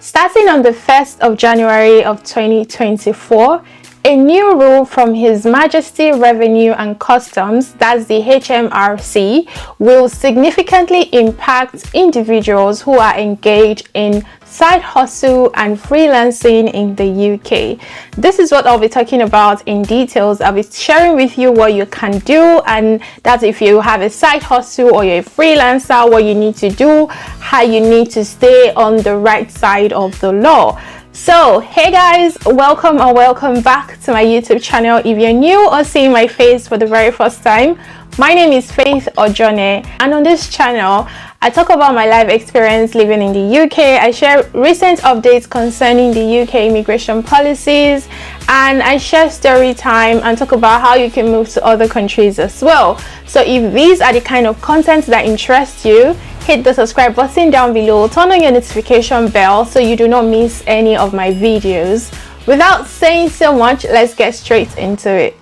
Starting on the 1st of January of 2024, a new rule from His Majesty Revenue and Customs, that's the HMRC, will significantly impact individuals who are engaged in side hustle and freelancing in the UK. This is what I'll be talking about in details. I'll be sharing with you what you can do, and that's if you have a side hustle or you're a freelancer, what you need to do, how you need to stay on the right side of the law. So hey guys, welcome and welcome back to my YouTube channel. If you're new or seeing my face for the very first time, my name is Faith Ojone, and on this channel I talk about my life experience living in the UK. I share recent updates concerning the UK immigration policies, and I share story time and talk about how you can move to other countries as well. So if these are the kind of content that interests you, hit the subscribe button down below, turn on your notification bell so you do not miss any of my videos. Without saying so much, let's get straight into it.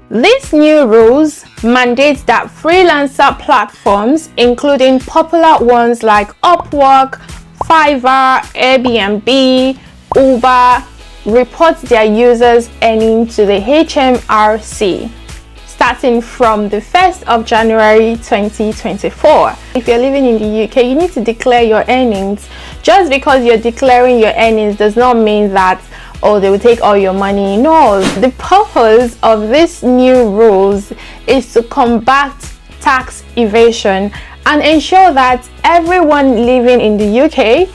These new rules mandate that freelancer platforms, including popular ones like Upwork, Fiverr, Airbnb, Uber, report their users' earnings to the HMRC starting from the 1st of January 2024. If you're living in the UK, you need to declare your earnings. Just because you're declaring your earnings does not mean that, oh, they will take all your money. No, the purpose of these new rules is to combat tax evasion and ensure that everyone living in the UK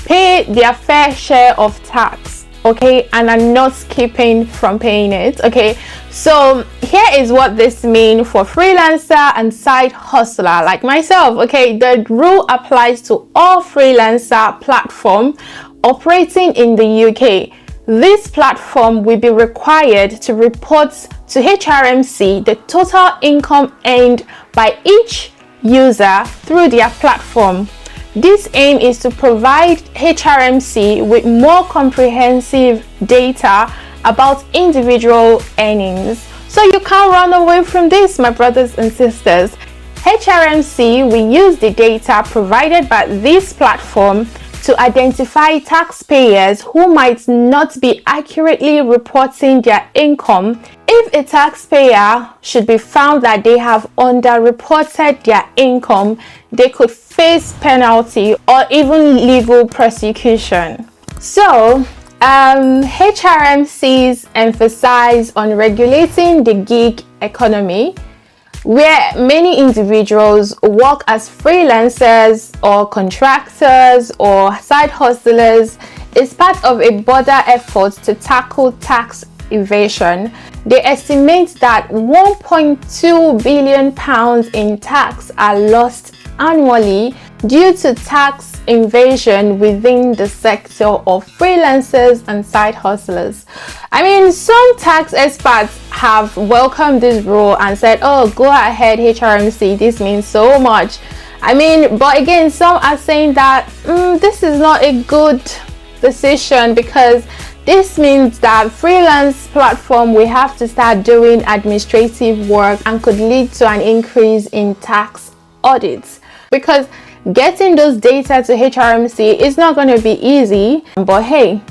pay their fair share of tax, okay, and are not skipping from paying it. Okay, so here is what this means for freelancer and side hustler like myself. Okay, the rule applies to all freelancer platform operating in the UK. This platform will be required to report to HMRC the total income earned by each user through their platform. This aim is to provide HMRC with more comprehensive data about individual earnings. So you can't run away from this, my brothers and sisters. HMRC will use the data provided by this platform to identify taxpayers who might not be accurately reporting their income. If a taxpayer should be found that they have underreported their income, they could face penalty or even legal prosecution. So HMRC's emphasize on regulating the gig economy, where many individuals work as freelancers or contractors or side hustlers, is part of a broader effort to tackle tax evasion. They estimate that £1.2 billion in tax are lost annually due to tax evasion within the sector of freelancers and side hustlers. I mean, some tax experts have welcomed this rule and said, oh, go ahead HMRC, this means so much. I mean, but again, some are saying that this is not a good decision, because this means that freelance platform will have to start doing administrative work and could lead to an increase in tax audits, because getting those data to HMRC is not going to be easy. But hey,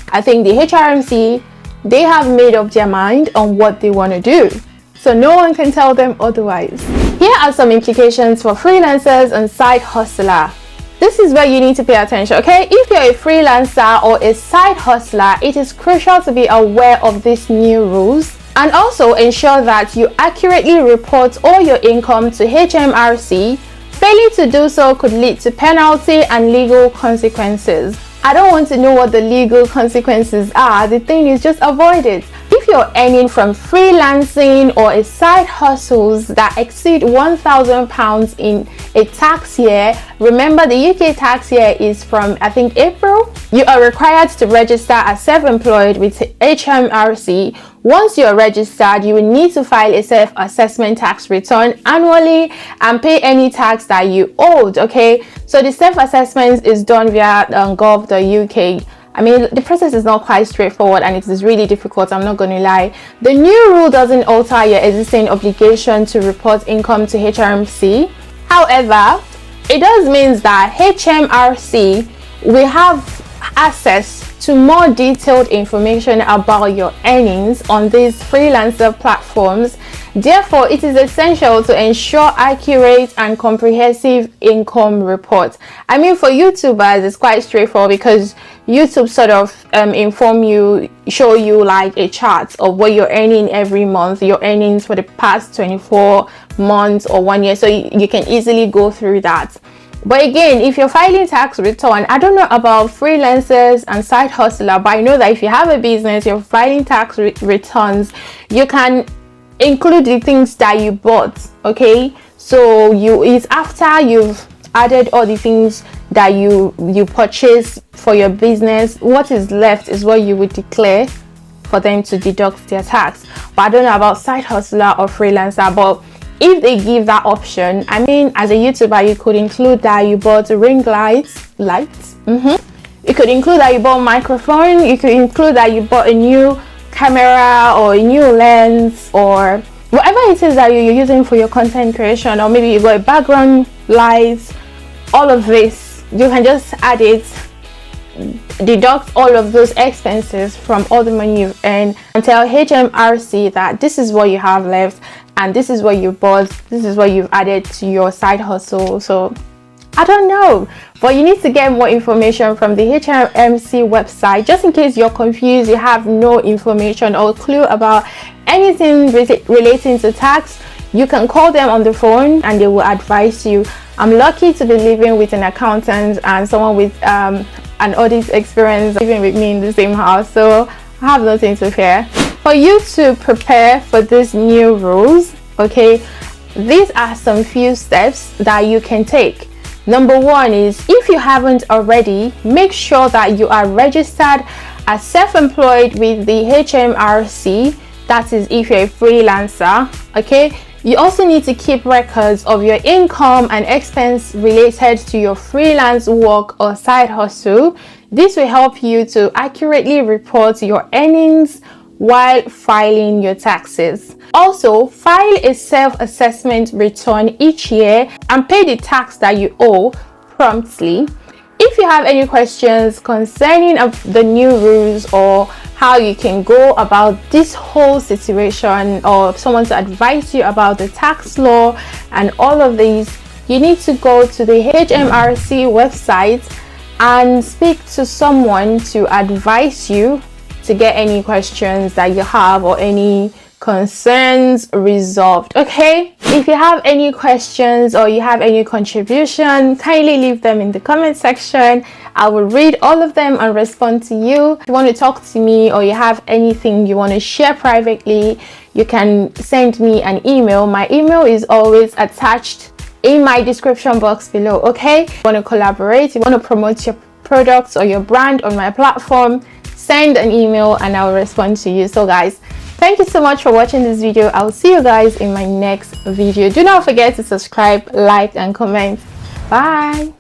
I think the HMRC, they have made up their mind on what they want to do, so no one can tell them otherwise. Here are some implications for freelancers and side hustler. This is where you need to pay attention, okay? If you're a freelancer or a side hustler, it is crucial to be aware of these new rules and also ensure that you accurately report all your income to HMRC. Failing to do so could lead to penalty and legal consequences. I don't want to know what the legal consequences are. The thing is, just avoid it. If you're earning from freelancing or a side hustles that exceed £1,000 in a tax year, remember the UK tax year is from, I think, April. You are required to register as self-employed with HMRC. Once you're registered, you will need to file a self-assessment tax return annually and pay any tax that you owed. Okay, so the self-assessment is done via gov.uk. I mean, the process is not quite straightforward and it is really difficult, I'm not going to lie. The new rule doesn't alter your existing obligation to report income to HMRC. However, it does mean that HMRC will have access to more detailed information about your earnings on these freelancer platforms. Therefore, it is essential to ensure accurate and comprehensive income reports. I mean, for YouTubers, it's quite straightforward because YouTube sort of show you like a chart of what you're earning every month, your earnings for the past 24 months or 1 year, so you can easily go through that. But again, if you're filing tax return, I don't know about freelancers and side hustler, but I know that if you have a business, you're filing tax returns, you can include the things that you bought. Okay, so it's after you've added all the things that you purchased for your business, what is left is what you would declare for them to deduct their tax. But I don't know about side hustler or freelancer, but if they give that option, I mean, as a YouTuber, you could include that you bought ring lights. You could include that you bought a microphone. You could include that you bought a new camera or a new lens or whatever it is that you're using for your content creation, or maybe you got a background lights. All of this, you can just add it, deduct all of those expenses from all the money you've earned, and tell HMRC that this is what you have left and this is what you bought, this is what you've added to your side hustle. So I don't know, but you need to get more information from the HMRC website. Just in case you're confused, you have no information or clue about anything relating to tax, you can call them on the phone and they will advise you. I'm lucky to be living with an accountant and someone with an audit experience living with me in the same house, so I have nothing to fear. For you to prepare for these new rules, okay, these are some few steps that you can take. Number one is, if you haven't already, make sure that you are registered as self-employed with the HMRC. That is if you're a freelancer. Okay, you also need to keep records of your income and expense related to your freelance work or side hustle. This will help you to accurately report your earnings while filing your taxes. Also, file a self-assessment return each year and pay the tax that you owe promptly. If you have any questions concerning the new rules or how you can go about this whole situation, or someone to advise you about the tax law and all of these, you need to go to the HMRC website and speak to someone to advise you to get any questions that you have or any concerns resolved. Okay, if you have any questions or you have any contribution, kindly leave them in the comment section. I will read all of them and respond to you. If you want to talk to me or you have anything you want to share privately, you can send me an email. My email is always attached in my description box below. Okay, if you want to collaborate, you want to promote your products or your brand on my platform, send an email and I'll respond to you. So guys, thank you so much for watching this video. I'll see you guys in my next video. Do not forget to subscribe, like and comment. Bye.